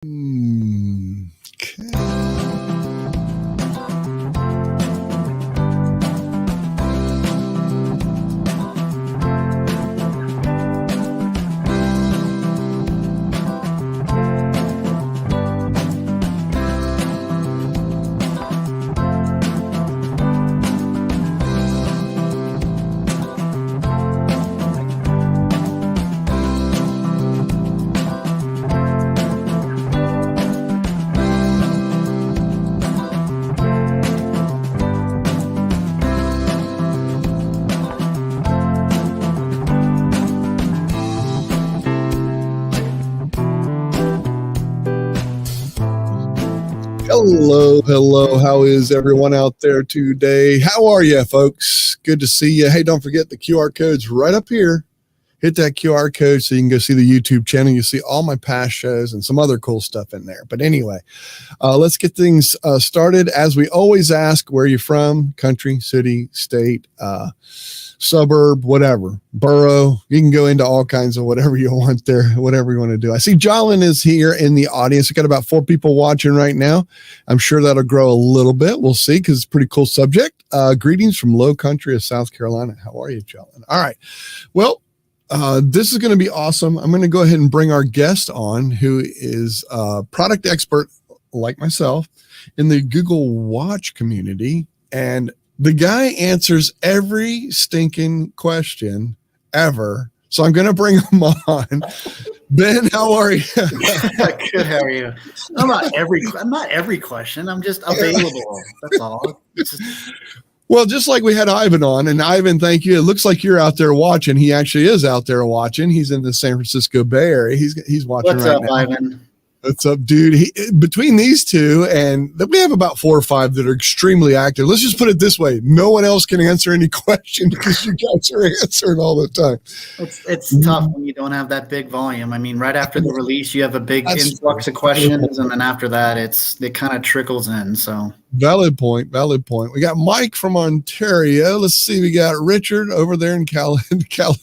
Okay. Hello. How is everyone out there today? How are you, folks? Good to see you. Hey, don't forget the QR code's right up here. Hit that QR code so you can go see the YouTube channel. You see all my past shows and some other cool stuff in there. But anyway, let's get things started. As we always ask, where are you from? Country, city, state, suburb, whatever, borough. You can go into all kinds of whatever you want there, whatever you want to do. I see Jolyn is here in the audience. We've got about 4 people watching right now. I'm sure that'll grow a little bit. We'll see, because it's a pretty cool subject. Greetings from low country of South Carolina. How are you, Jolyn? All right. Well, this is going to be awesome. I'm going to go ahead and bring our guest on, who is a product expert like myself in the Google Watch community. And the guy answers every stinking question ever. So I'm going to bring him on. Ben, how are you? Good. How are you? I'm not every question. I'm just available. That's all. Well, just like we had Ivan on, and Ivan, thank you. It looks like you're out there watching. He actually is out there watching. He's in the San Francisco Bay Area. He's watching. What's right up, now. Ivan? What's up, dude? Between these two, and we have about 4 or 5 that are extremely active. Let's just put it this way: no one else can answer any question because you guys are answering all the time. It's tough when you don't have that big volume. I mean, right after the release, you have a big influx of questions, and then after that, it kind of trickles in. So valid point. We got Mike from Ontario. Let's see. We got Richard over there in California.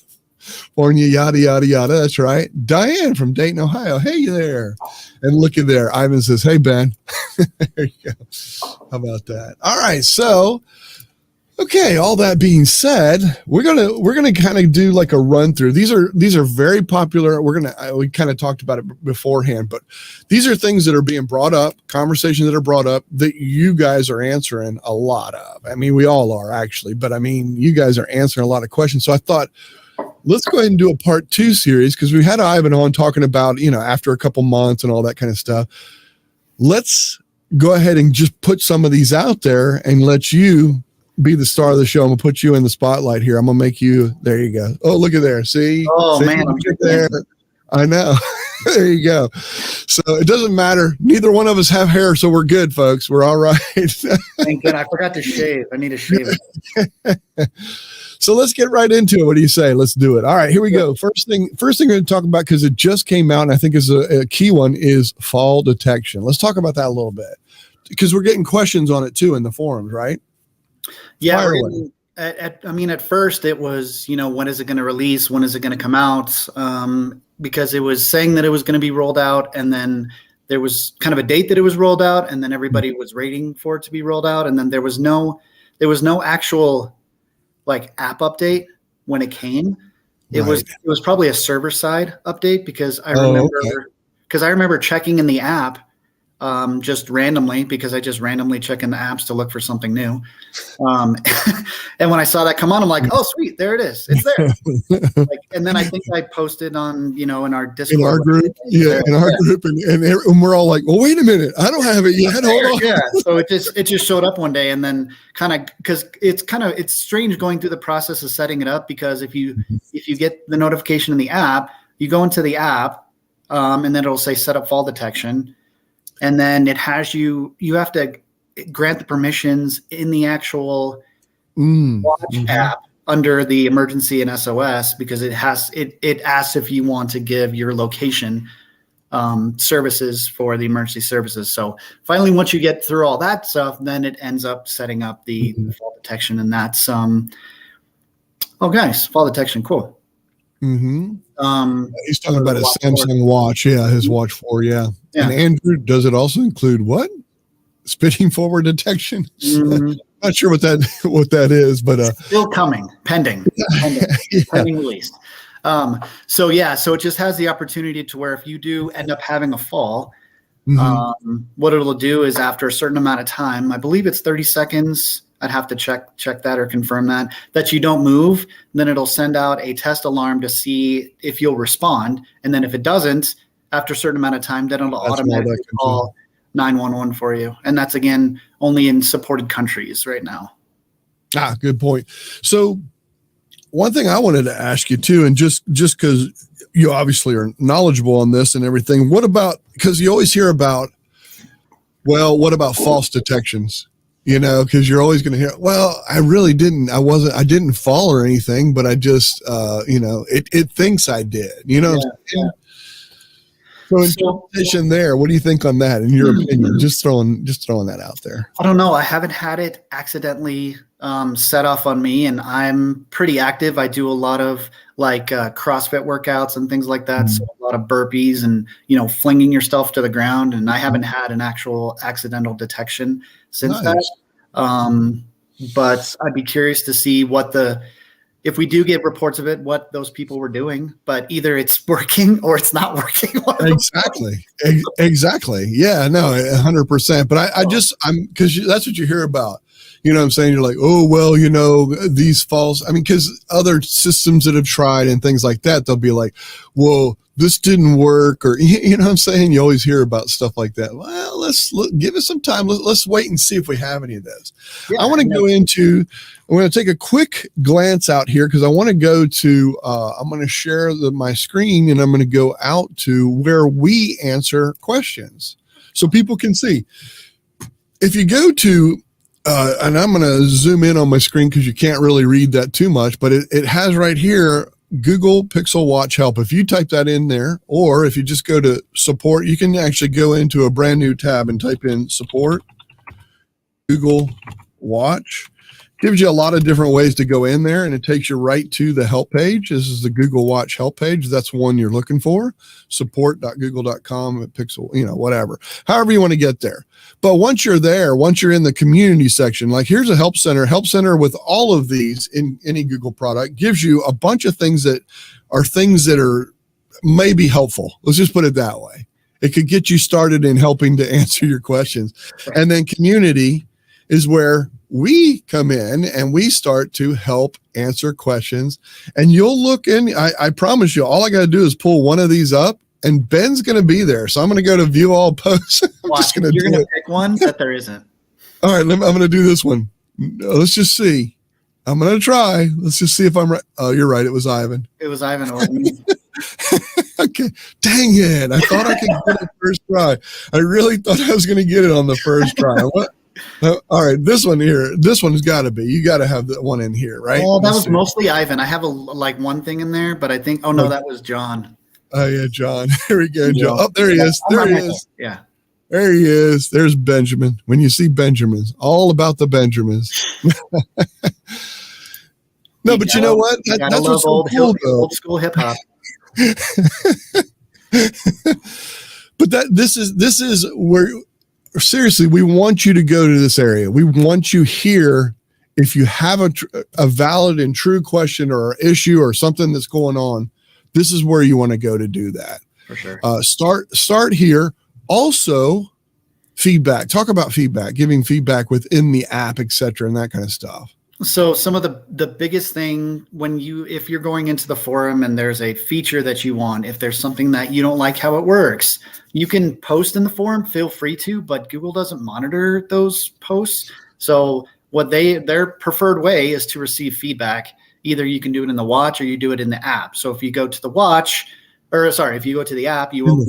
Yada yada yada. That's right. Diane from Dayton, Ohio. Hey there. And look at there. Ivan says, "Hey Ben." There you go. How about that? All right. So, okay. All that being said, we're gonna kind of do like a run through. These are very popular. We kind of talked about it beforehand, but these are things that are being brought up, conversations that are brought up that you guys are answering a lot of. I mean, we all are actually, but I mean, you guys are answering a lot of questions. So I thought, let's go ahead and do a part 2 series, because we had Ivan on talking about, after a couple months and all that kind of stuff. Let's go ahead and just put some of these out there and let you be the star of the show. I'm going to put you in the spotlight here. I'm going to make you, there you go. Oh, look at there. See? Oh, see, man. I'm there. I know. There you go. So it doesn't matter. Neither one of us have hair, so we're good, folks. We're all right. Thank God. I forgot to shave. I need to shave it. So let's get right into it. What do you say? Let's do it. All right, here we go. First thing we're going to talk about, because it just came out, and I think is a key one, is fall detection. Let's talk about that a little bit, because we're getting questions on it too in the forums, right? Yeah. At first it was, when is it going to release? When is it going to come out? Because it was saying that it was going to be rolled out, and then there was kind of a date that it was rolled out, and then everybody was waiting for it to be rolled out, and then there was no actual like app update when it came. It was probably a server side update, because I remember checking in the app just randomly, because I just randomly check in the apps to look for something new. And when I saw that come on, I'm like, oh sweet, there it is. It's there. And then I think I posted on, in our Discord. In our group. Yeah, in our group. And we're all like, well, wait a minute. I don't have it yet. Hold on. Yeah. So it just showed up one day, and then because it's strange going through the process of setting it up, because if you get the notification in the app, you go into the app, and then it'll say set up fall detection. And then it has you have to grant the permissions in the actual watch app under the emergency and SOS, because it asks if you want to give your location services for the emergency services. So finally, once you get through all that stuff, then it ends up setting up the fall detection, and that's fall detection. Cool. Mm-hmm. He's talking about his Watch Samsung 4. watch. Yeah, his Watch 4. Yeah. And Andrew, does it also include what? Spitting forward detection? Not sure what that is, but still coming, pending release. So it just has the opportunity to where if you do end up having a fall, what it'll do is after a certain amount of time, I believe it's 30 seconds. I'd have to check that or confirm that you don't move, then it'll send out a test alarm to see if you'll respond. And then if it doesn't, after a certain amount of time, then it'll automatically call 911 for you. And that's, again, only in supported countries right now. Good point. So one thing I wanted to ask you too, and just because you obviously are knowledgeable on this and everything, what about, because you always hear about, well, what about false detections? You know, because you're always going to hear, well, I didn't fall or anything, but I just, it thinks I did, Yeah. So interpretation there, what do you think on that in your opinion? Just throwing that out there. I don't know. I haven't had it accidentally set off on me, and I'm pretty active. I do a lot of CrossFit workouts and things like that. So a lot of burpees and, flinging yourself to the ground. And I haven't had an actual accidental detection since that. But I'd be curious to see if we do get reports of it, what those people were doing, but either it's working or it's not working. Exactly. Yeah, no, 100%. But because that's what you hear about. You know what I'm saying? You're like, oh, well, these false, because other systems that have tried and things like that, they'll be like, well, this didn't work, or, you know what I'm saying? You always hear about stuff like that. Well, give us some time. Let's wait and see if we have any of this. Yeah, I want to I'm going to take a quick glance out here because I want to go to, I'm going to share my screen and I'm going to go out to where we answer questions so people can see. If you go to, and I'm going to zoom in on my screen because you can't really read that too much, but it has right here, Google Pixel Watch Help. If you type that in there, or if you just go to support, you can actually go into a brand new tab and type in support, Google Watch. Gives you a lot of different ways to go in there, and it takes you right to the help page. This is the Google Watch help page. That's one you're looking for. Support.google.com, Pixel, whatever. However you want to get there. But once you're there, once you're in the community section, like here's a help center with all of these in any Google product, gives you a bunch of things that are maybe helpful. Let's just put it that way. It could get you started in helping to answer your questions. And then community is where we come in and we start to help answer questions. And you'll look in, I promise you, all I got to do is pull one of these up and Ben's going to be there. So I'm going to go to view all posts. You're going to pick one that there isn't. All right, I'm going to do this one. Let's just see. I'm going to try. Let's just see if I'm right. Oh, you're right. It was Ivan. It was Ivan or me. Okay. Dang it. I thought I could get it first try. I really thought I was going to get it on the first try. What? All right, this one here. This one's got to be. You got to have the one in here, right? Oh, that was mostly Ivan. I have one thing in there, but I think. Oh no, that was John. Oh yeah, John. Here we go, John. Oh, there he is. There he is. Yeah. There he is. There's Benjamin. When you see Benjamins, all about the Benjamins. No, but you know what? That's what's so cool, though. Old school hip hop. But this is where. Seriously, we want you to go to this area. We want you here. If you have a valid and true question or issue or something that's going on, this is where you want to go to do that. For sure. Start here. Also, feedback. Talk about feedback, giving feedback within the app, etc., and that kind of stuff. So some of the biggest thing if you're going into the forum and there's a feature that you want, if there's something that you don't like how it works, you can post in the forum, feel free to, but Google doesn't monitor those posts. So their preferred way is to receive feedback. Either you can do it in the watch or you do it in the app. So if you go to the watch, if you go to the app, you open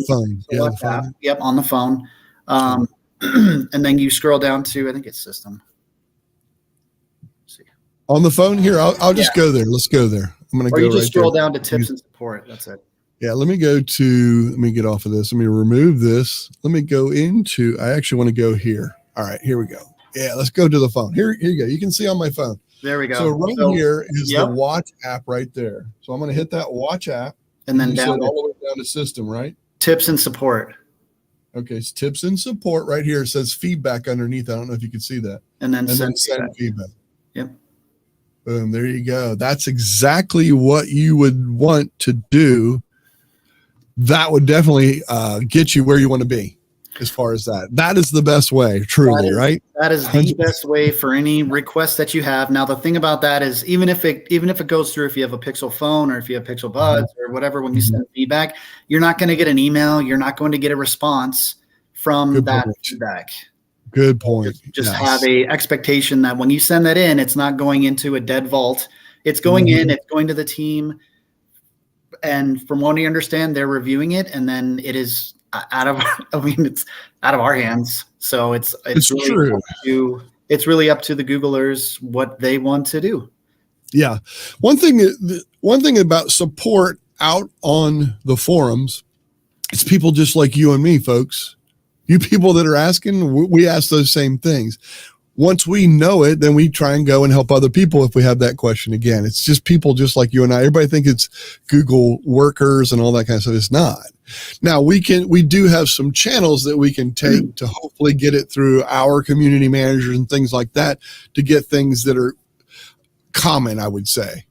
the app. Yep, on the phone. And then you scroll down to, I think it's system. On the phone here, I'll just go there. Let's go there. I'm going to go. Or you just scroll there. down to tips and support. That's it. Yeah, let me get off of this. Let me remove this. Let me go into, I actually want to go here. All right, here we go. Yeah, let's go to the phone. Here you go. You can see on my phone. There we go. So here is the yep. watch app right there. So I'm going to hit that watch app. And then down all the way down to system, right? Tips and support. Okay, it's tips and support right here. It says feedback underneath. I don't know if you can see that. And then send feedback. Yep. Boom, there you go. That's exactly what you would want to do. That would definitely get you where you want to be as far as that. That is the best way, truly, right? That is the best way for any request that you have. Now, the thing about that is even if it goes through, if you have a Pixel phone or if you have Pixel Buds or whatever, when you send feedback, you're not going to get an email. You're not going to get a response from that feedback. Good point. Just have a expectation that when you send that in, it's not going into a dead vault. It's going in, it's going to the team. And from what I understand, they're reviewing it, and then it is it's out of our hands. So it's really true. It's really up to the Googlers what they want to do. Yeah. One thing about support out on the forums, it's people just like you and me, folks. You people that are asking, we ask those same things. Once we know it, then we try and go and help other people if we have that question again. It's just people just like you and I. Everybody think it's Google workers and all that kind of stuff. It's not. Now we do have some channels that we can take to hopefully get it through our community managers and things like that to get things that are common, I would say.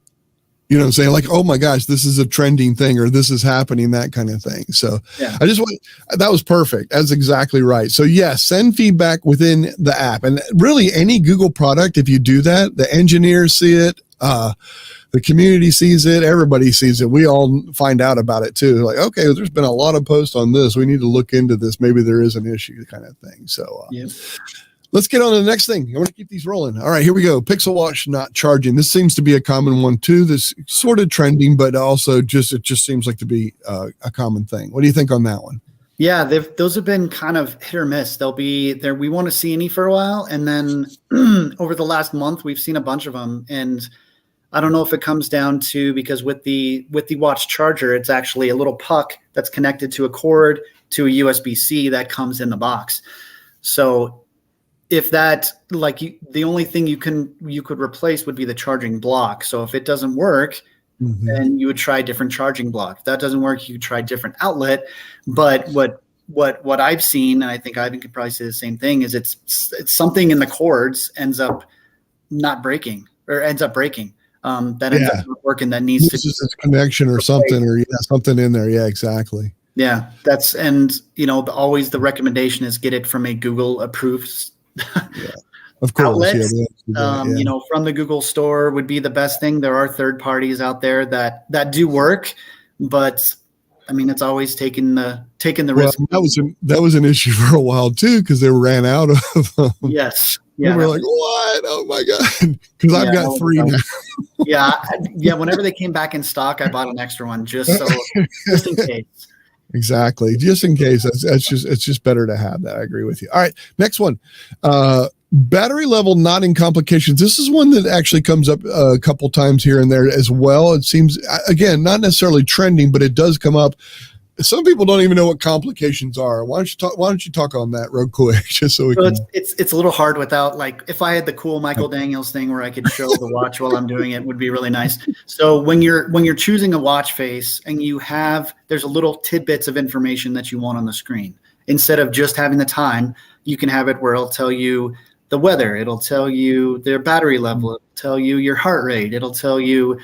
You know what I'm saying? Like, oh my gosh, this is a trending thing, or this is happening, that kind of thing. So that was perfect. That's exactly right. So yes, send feedback within the app, and really any Google product. If you do that, the engineers see it, the community sees it, everybody sees it. We all find out about it too. Like, okay, there's been a lot of posts on this. We need to look into this. Maybe there is an issue, kind of thing. So, let's get on to the next thing. I want to keep these rolling. All right, here we go. Pixel Watch not charging. This seems to be a common one too. This sort of trending, but also it just seems like to be a common thing. What do you think on that one? Yeah, those have been kind of hit or miss. They'll be there. We want to see any for a while, and then over the last month, we've seen a bunch of them. And I don't know if it comes down to because with the watch charger, it's actually a little puck that's connected to a cord to a USB-C that comes in the box. So if that the only thing you could replace would be the charging block. So if it doesn't work, then you would try a different charging block. If that doesn't work, you could try a different outlet. But what I've seen, and I think Ivan could probably say the same thing, is it's something in the cords ends up not breaking or ends up breaking. That ends up not working. That needs to be a connection or something, or something in there. Yeah, exactly. Yeah, always the recommendation is get it from a Google approved of course outlets. From the Google store would be the best thing. There are third parties out there that do work, but I mean, it's always taking the risk. That was an issue for a while too, because they ran out of them. Yes. Yeah, we're like, what? Oh my god! Because I've got 3 now. yeah. Whenever they came back in stock, I bought an extra one just in case. Exactly, just in case. It's just better to have that. I agree with you. All right, next one. Battery level not in complications. This is one that actually comes up a couple times here and there as well. It seems, again, not necessarily trending, but it does come up. Some people don't even know what complications are. Why don't you talk on that real quick, just so we can. It's a little hard without, like, if I had the cool Michael Daniels thing where I could show the watch while I'm doing it, would be really nice. So when you're choosing a watch face and there's a little tidbits of information that you want on the screen. Instead of just having the time, you can have it where it'll tell you the weather, it'll tell you their battery level, it'll tell you your heart rate, it'll tell you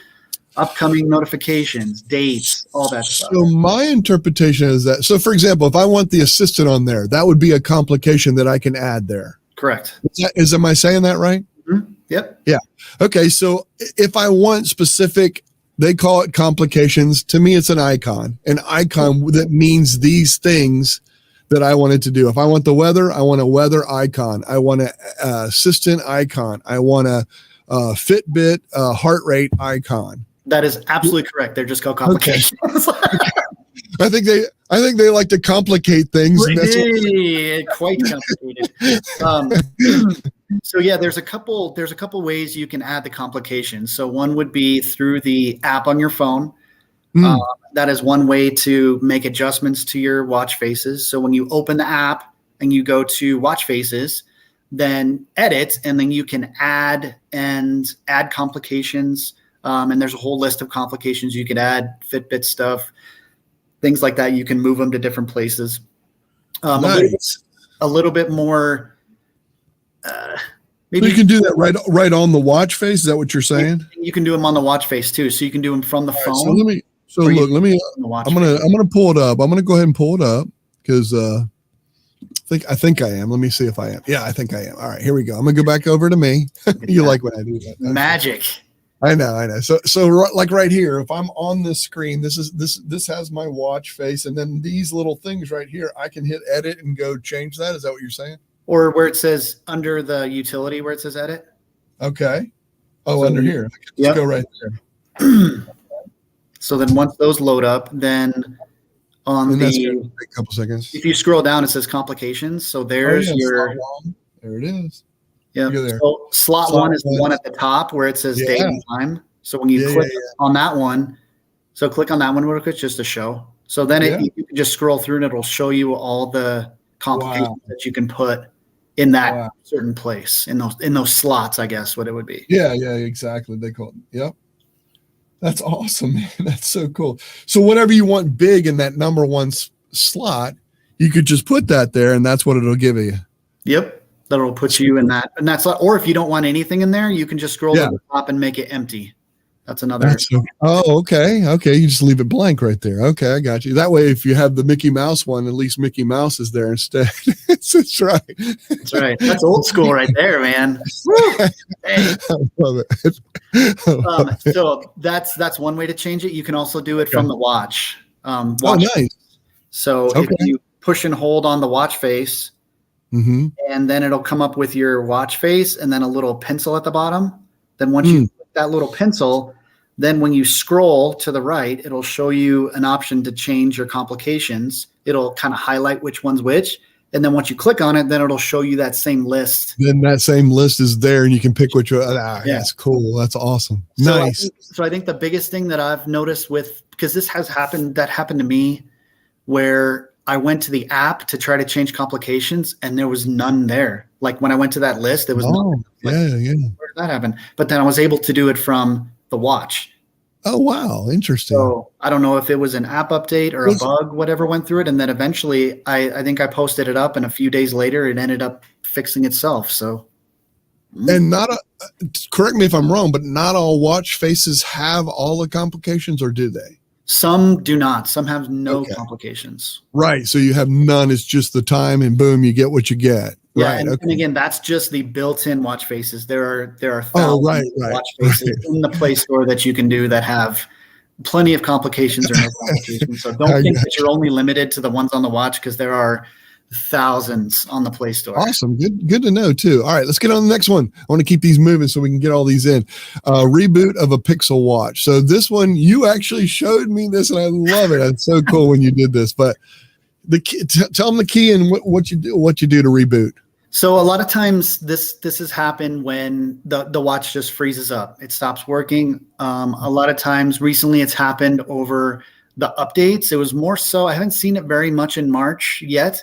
upcoming notifications, dates, all that stuff. So my interpretation is that, so for example, if I want the assistant on there, that would be a complication that I can add there. Correct. Am I saying that right? Mm-hmm. Yep. Yeah. Okay. So if I want specific, they call it complications. To me, it's an icon that means these things that I wanted to do. If I want the weather, I want a weather icon. I want an assistant icon. I want a Fitbit heart rate icon. That is absolutely correct. They're just called complications. Okay. I think they like to complicate things. Quite complicated. So yeah, there's a couple ways you can add the complications. So one would be through the app on your phone. That is one way to make adjustments to your watch faces. So when you open the app and you go to watch faces, then edit, and then you can add complications. And there's a whole list of complications you could add, Fitbit stuff, things like that. You can move them to different places. Nice. A little bit more. Maybe so you can do that right on the watch face. Is that what you're saying? You can do them on the watch face too. So you can do them from the phone. So I'm gonna pull it up. I'm gonna go ahead and pull it up because I think I am. Let me see if I am. Yeah, I think I am. All right, here we go. I'm gonna go back over to me. You like when I do that? Magic. I know. So like right here, if I'm on this screen, this has my watch face, and then these little things right here, I can hit edit and go change that. Is that what you're saying? Or where it says under the utility where it says edit. Okay. Oh, so under here. Yep. Go right there. So then once those load up, then on that's gonna take a couple seconds. If you scroll down, it says complications. So there's there it is. Yeah. So slot one is the one at the top where it says date and time. So when you click on that one, click on that one real quick just to show. So then you can just scroll through and it'll show you all the complications that you can put in that certain place, in those slots, I guess what it would be. Yeah, exactly. They call it. Yep. That's awesome, man. That's so cool. So whatever you want big in that number one slot, you could just put that there and that's what it'll give you. Yep. That'll put you in that. And that's, or if you don't want anything in there, you can just scroll to the top and make it empty. That's another. Okay. Okay. You just leave it blank right there. Okay. I got you. That way, if you have the Mickey Mouse one, at least Mickey Mouse is there instead. That's right. That's right. That's old school right there, man. I love it. So that's one way to change it. You can also do it from the watch. Nice. So if you push and hold on the watch face, and then it'll come up with your watch face and then a little pencil at the bottom. Then once you click that little pencil, then when you scroll to the right, it'll show you an option to change your complications. It'll kind of highlight which one's which. And then once you click on it, then it'll show you that same list. Then that same list is there and you can pick which one. That's cool. That's awesome. Nice. So I think the biggest thing that I've noticed because this happened to me where I went to the app to try to change complications and there was none there. Like when I went to that list, there was none. Where did that happen? But then I was able to do it from the watch. Oh, wow. Interesting. So I don't know if it was an app update or a bug, whatever went through it. And then eventually I think I posted it up and a few days later it ended up fixing itself. So. And correct me if I'm wrong, but not all watch faces have all the complications, or do they? Some do not. Some have no complications. Right. So you have none. It's just the time and boom, you get what you get. Yeah. Right. And again, that's just the built-in watch faces. There are thousands of watch faces in the Play Store that you can do that have plenty of complications or no complications. So don't think that you're only limited to the ones on the watch because there are thousands on the Play Store. Awesome. Good to know too. All right, let's get on the next one. I want to keep these moving so we can get all these in. Reboot of a Pixel watch. So this one, you actually showed me this and I love it. It's so cool when you did this, but the key, tell them the key and what you do to reboot. So a lot of times this has happened when the watch just freezes up. It stops working. A lot of times recently it's happened over the updates. It was more so, I haven't seen it very much in March yet,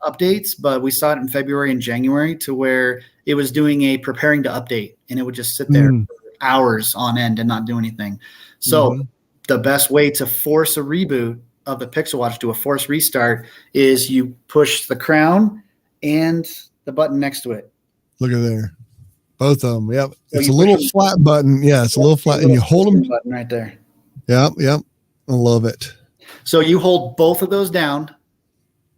updates, but we saw it in February and January to where it was doing a preparing to update and it would just sit there for hours on end and not do anything. So the best way to force a reboot of the Pixel Watch to a force restart is you push the crown and the button next to it. Look at there. Both of them. Yep. So it's a little flat button. Yeah, it's a little flat and you hold them button right there. Yep. I love it. So you hold both of those down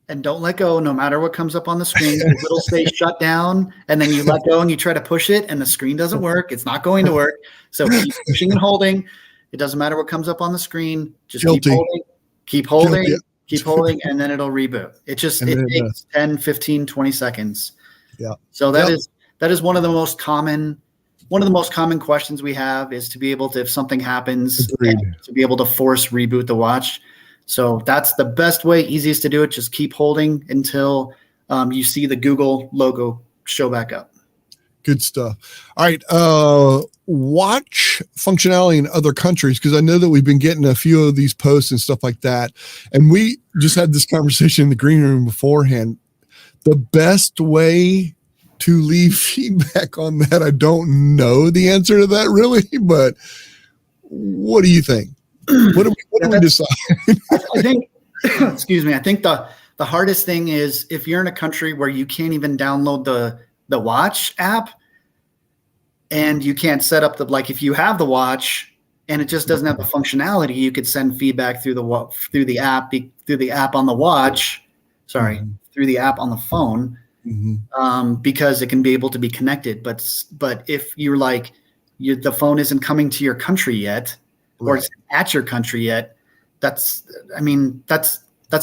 and don't let go no matter what comes up on the screen. It'll stay shut down and then you let go and you try to push it and the screen doesn't work. It's not going to work. So keep pushing and holding. It doesn't matter what comes up on the screen. Just keep holding, and then it'll reboot. It takes 10, 15, 20 seconds. Yeah. So that is one of the most common questions we have is to be able to, if something happens, to be able to force reboot the watch. So that's the best way, easiest to do it. Just keep holding until you see the Google logo show back up. Good stuff. All right. Watch functionality in other countries, because I know that we've been getting a few of these posts and stuff like that. And we just had this conversation in the green room beforehand. The best way to leave feedback on that. I don't know the answer to that really, but what do you think? What do we decide? I think, excuse me, I think the hardest thing is if you're in a country where you can't even download the watch app and you can't set up like if you have the watch and it just doesn't have the functionality, you could send feedback through the app on the watch, through the app on the phone, because it can be able to be connected. But if you're like, the phone isn't coming to your country yet, or it's at your country yet, that's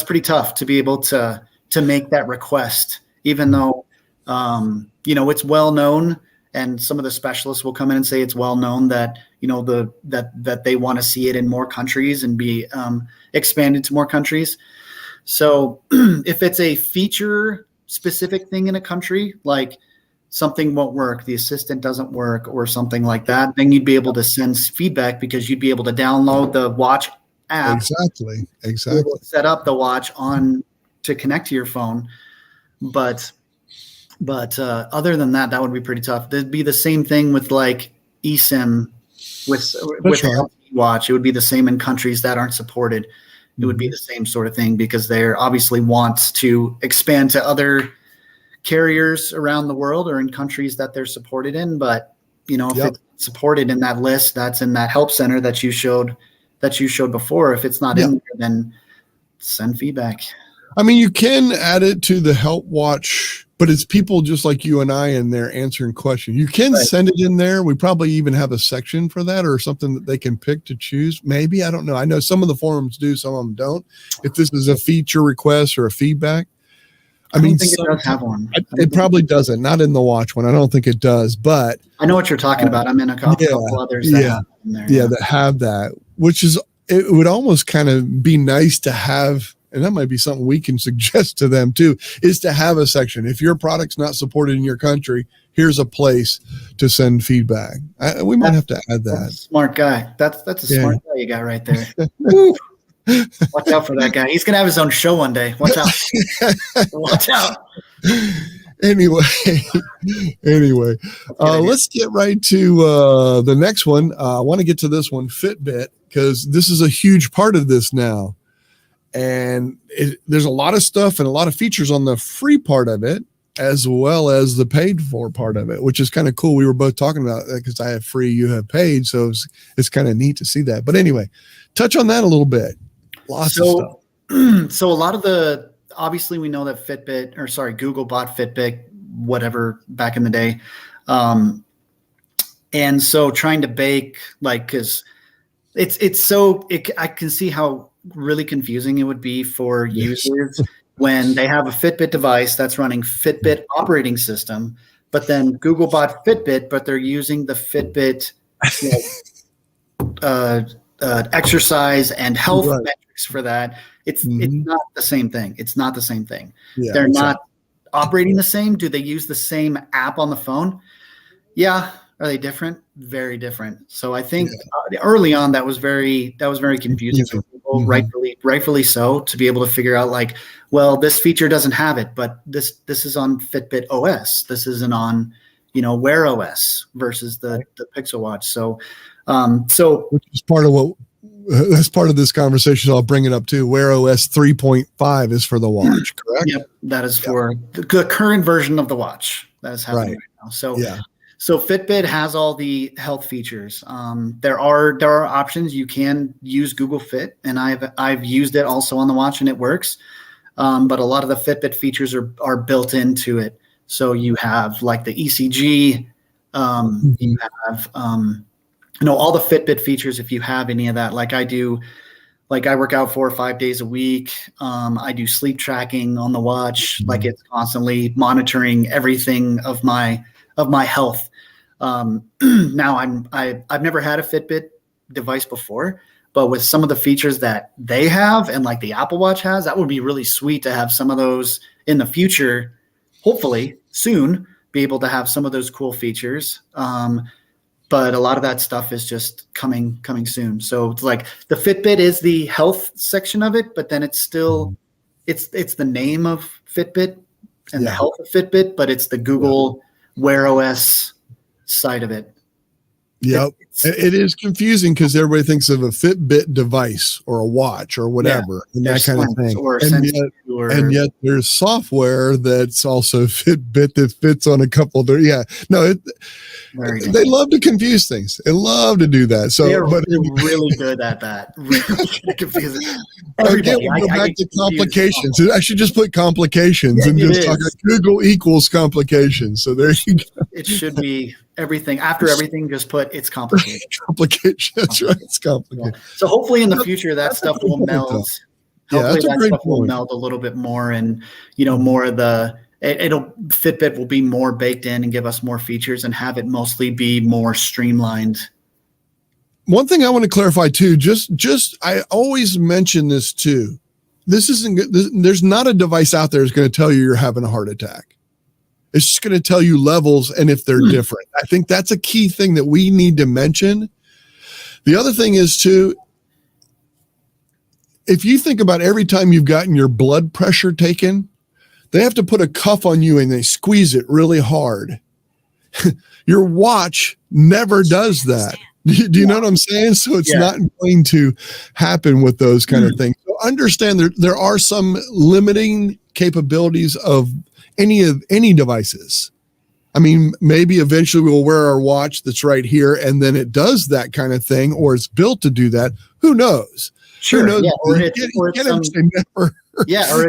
pretty tough to be able to make that request, even though, it's well known. And some of the specialists will come in and say it's well known that, that they want to see it in more countries and be expanded to more countries. So if it's a feature specific thing in a country, like something won't work, the assistant doesn't work or something like that, then you'd be able to send feedback because you'd be able to download the watch app. Exactly. Set up the watch on to connect to your phone. But other than that, that would be pretty tough. It'd be the same thing with like eSIM with the watch. It would be the same in countries that aren't supported. It would be the same sort of thing because they're obviously wants to expand to other carriers around the world or in countries that they're supported in. But if it's supported in that list, that's in that help center that you showed before. If it's not in there, then send feedback. I mean, you can add it to the help watch, but it's people just like you and I in there answering questions. You can send it in there. We probably even have a section for that or something that they can pick to choose. Maybe, I don't know. I know some of the forums do, some of them don't. If this is a feature request or a feedback. I think it does have one. It probably doesn't. Not in the watch one. I don't think it does, but I know what you're talking about. I'm in a couple others that have in there. Yeah, that have that, which is, it would almost kind of be nice to have, and that might be something we can suggest to them too, is to have a section. If your product's not supported in your country, here's a place to send feedback. We might have to add that. That's a smart guy. That's a smart guy you got right there. Watch out for that guy. He's going to have his own show one day. Watch out. Watch out. Anyway, let's get right to the next one. I want to get to this one, Fitbit, because this is a huge part of this now. And there's a lot of stuff and a lot of features on the free part of it, as well as the paid for part of it, which is kind of cool. We were both talking about that because I have free, you have paid. So it's kind of neat to see that. But anyway, touch on that a little bit. Lots of stuff. So a lot of obviously we know that Google bought Fitbit, whatever, back in the day. And so trying to bake, like, cause I can see how really confusing it would be for users when they have a Fitbit device that's running Fitbit operating system, but then Google bought Fitbit, but they're using the Fitbit exercise and health metrics for that. It's not the same thing. It's not the same thing. Yeah, they're not operating the same. Do they use the same app on the phone? Yeah. Are they different? Very different. So I think early on that was very confusing for people, rightfully so, to be able to figure out like, well, this feature doesn't have it, but this is on Fitbit OS. This isn't on, Wear OS versus the Pixel Watch. So which is part of that's part of this conversation. So I'll bring it up too. Wear OS 3.5 is for the watch, correct? Yep, that is for the current version of the watch that is happening right now. So Fitbit has all the health features. There are options. You can use Google Fit, and I've used it also on the watch, and it works. But a lot of the Fitbit features are built into it. So you have like the ECG. You have all the Fitbit features. If you have any of that, like I do, like I work out 4 or 5 days a week. I do sleep tracking on the watch. Like it's constantly monitoring everything of my health. Now I've never had a Fitbit device before, but with some of the features that they have and like the Apple Watch has, that would be really sweet to have some of those in the future, hopefully soon, be able to have some of those cool features. But a lot of that stuff is just coming soon. So it's like the Fitbit is the health section of it, but then it's still, it's the name of Fitbit and the health of Fitbit, but it's the Google Wear OS side of it. Yep. It is confusing because everybody thinks of a Fitbit device or a watch or whatever, and that kind of thing. And yet there's software that's also Fitbit that fits on a couple of they love to confuse things. They love to do that. So they're really good at that. Really good at confusing. Again, we go back to complications. I should just put complications and just talk about Google equals complications. So there you go. It should be everything. After everything, just put it's complicated. Complication. That's right. It's complicated. So hopefully in the future that stuff will meld. Hopefully that stuff will meld a little bit more, and more of Fitbit will be more baked in and give us more features and have it mostly be more streamlined. One thing I want to clarify too, I always mention this too. This isn't good. There's not a device out there that's going to tell you you're having a heart attack. It's just going to tell you levels and if they're different. I think that's a key thing that we need to mention. The other thing is too, if you think about every time you've gotten your blood pressure taken, they have to put a cuff on you and they squeeze it really hard. Your watch never does that. Do you know what I'm saying? So it's not going to happen with those kind of things. So understand there are some limiting capabilities of any devices. I mean, maybe eventually we'll wear our watch that's right here and then it does that kind of thing, or it's built to do that. Who knows? Sure. Who knows? Yeah. Or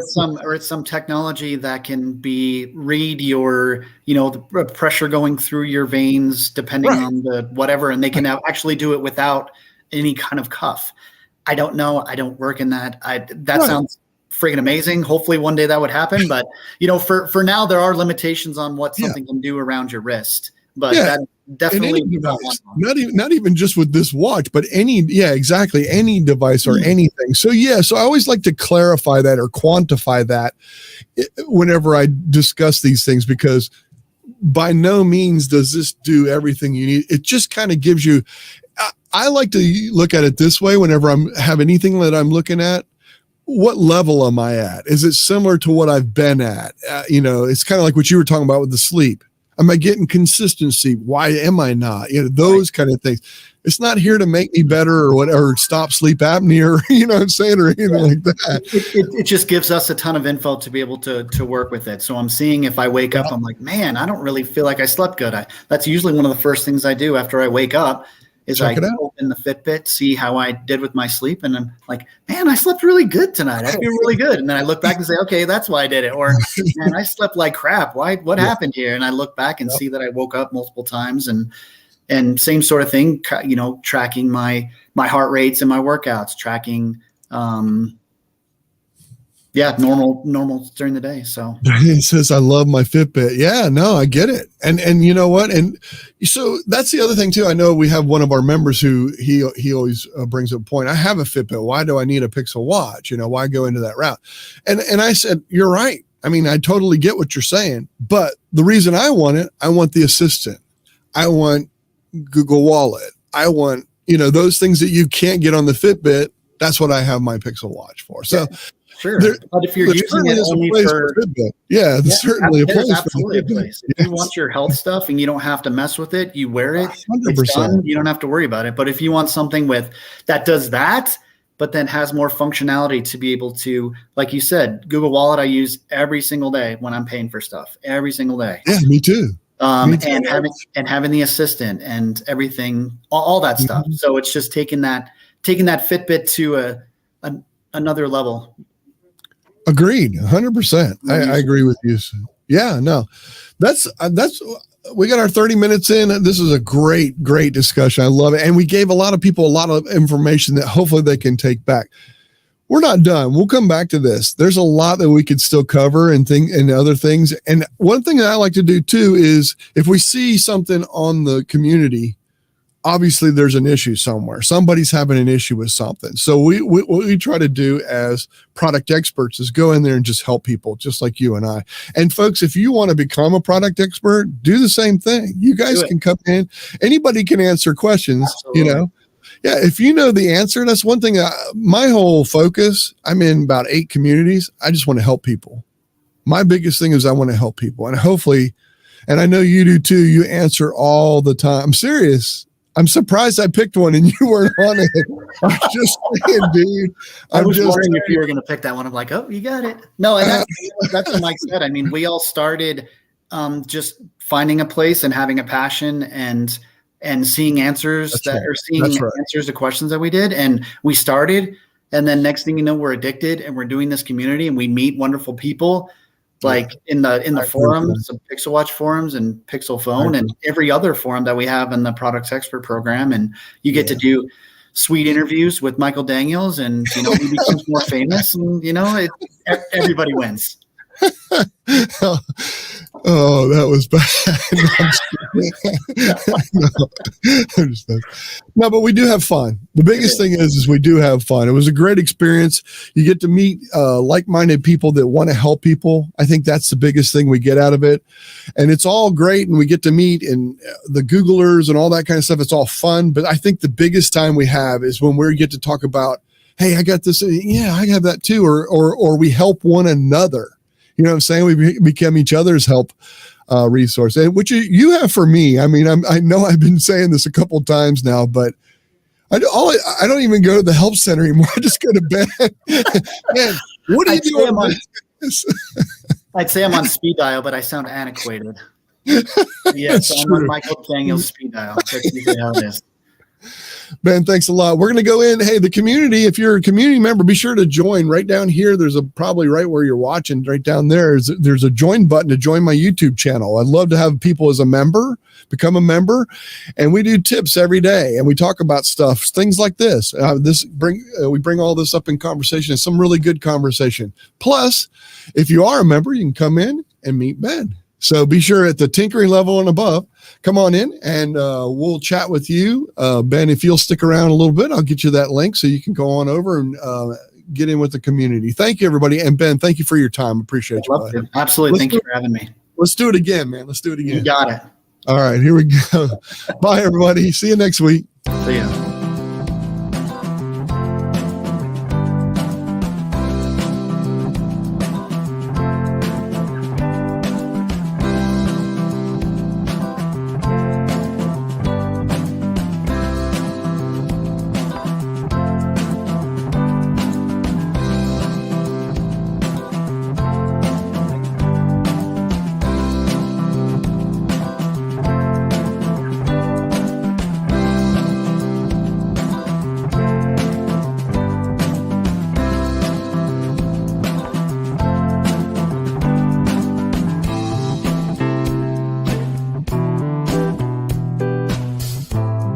it's some technology that can read your, the pressure going through your veins, depending on the whatever, and they can actually do it without any kind of cuff. I don't know. I don't work in that. That sounds friggin' amazing. Hopefully one day that would happen. But, for now, there are limitations on what something can do around your wrist. But that definitely not even just with this watch, but any device or anything. So so I always like to clarify that or quantify that whenever I discuss these things, because by no means does this do everything you need. It just kind of gives you, I like to look at it this way whenever have anything that I'm looking at. What level am I at? Is it similar to what I've been at? It's kind of like what you were talking about with the sleep. Am I getting consistency? Why am I not? Those kind of things. It's not here to make me better or whatever, stop sleep apnea, or, what I'm saying, or anything like that. It just gives us a ton of info to be able to work with it. So I'm seeing if I wake up, I'm like, man, I don't really feel like I slept good. That's usually one of the first things I do after I wake up is I open the Fitbit, see how I did with my sleep. And I'm like, man, I slept really good tonight. I feel really good. And then I look back and say, okay, that's why I did it. Or, man, I slept like crap. What happened here? And I look back and see that I woke up multiple times and same sort of thing, tracking my heart rates and my workouts, tracking, normal during the day. So he says, I love my Fitbit. Yeah, no, I get it. And you know what? And so that's the other thing too. I know we have one of our members who he always brings up a point. I have a Fitbit. Why do I need a Pixel watch? Why go into that route? And I said, you're right. I mean, I totally get what you're saying, but the reason I want it, I want the assistant. I want Google Wallet. I want, those things that you can't get on the Fitbit. That's what I have my Pixel watch for. So sure. But if you're using it only for Fitbit, there's certainly a place. Absolutely a place. If you want your health stuff and you don't have to mess with it, you wear it. 100%. It's done. You don't have to worry about it. But if you want something that does that, but then has more functionality to be able to, like you said, Google Wallet I use every single day when I'm paying for stuff. Every single day. Yeah, me too. And having the assistant and everything, all that stuff. So it's just taking that Fitbit to another level. Agreed. 100%. I agree with you. Yeah, no, that's we got our 30 minutes in. This is a great discussion. I love it. And we gave a lot of people a lot of information that hopefully they can take back. We're not done. We'll come back to this. There's a lot that we could still cover and other things. And one thing that I like to do too is if we see something on the community, obviously there's an issue somewhere. Somebody's having an issue with something. So what we try to do as product experts is go in there and just help people, just like you and I. And folks, if you want to become a product expert, do the same thing. You guys can come in. Anybody can answer questions, Absolutely. Yeah, if you know the answer, that's one thing. My whole focus, I'm in about 8 communities. I just want to help people. My biggest thing is I want to help people. And hopefully And I know you do too. You answer all the time. I'm serious. I'm surprised I picked one and you weren't on it. I'm just saying, dude. I was wondering if you were going to pick that one. I'm like, oh, you got it. No, and that's what Mike said. I mean, we all started just finding a place and having a passion and seeing answers answers to questions that we did. And we started, and then next thing you know, we're addicted and we're doing this community and we meet wonderful people. Like in the forums, the Pixel Watch forums and Pixel Phone and every other forum that we have in the Products Expert program. And you get to do sweet interviews with Michael Daniels, and, you know, he becomes more famous, and, you know, everybody wins. Oh, that was bad. No, but we do have fun. The biggest thing is we do have fun. It was a great experience. You get to meet like-minded people that want to help people. I think that's the biggest thing we get out of it. And it's all great, and we get to meet and the Googlers and all that kind of stuff. It's all fun. But I think the biggest time we have is when we get to talk about, hey, I got this. Yeah, I have that too. Or we help one another. You know what I'm saying? We become each other's help resource, and which you have for me. I mean, I know I've been saying this a couple of times now, but I don't even go to the help center anymore. I just go to bed. Man, what are you doing? I'd say I'm on speed dial, but I sound antiquated. Yes, I'm on Michael Daniels speed dial. That's usually how it is. Ben, thanks a lot. We're going to go in. Hey, the community, if you're a community member, be sure to join right down here. There's probably right where you're watching, right down there. There's a join button to join my YouTube channel. I'd love to have people as a member, become a member. And we do tips every day, and we talk about stuff, things like this. We bring all this up in conversation. It's some really good conversation. Plus, if you are a member, you can come in and meet Ben. So be sure at the tinkering level and above, come on in and we'll chat with you. Ben, if you'll stick around a little bit, I'll get you that link so you can go on over and get in with the community. Thank you, everybody. And Ben, thank you for your time. Appreciate you. Absolutely. Thank you for having me. Let's do it again, man. Let's do it again. You got it. All right, here we go. Bye, everybody. See you next week. See ya.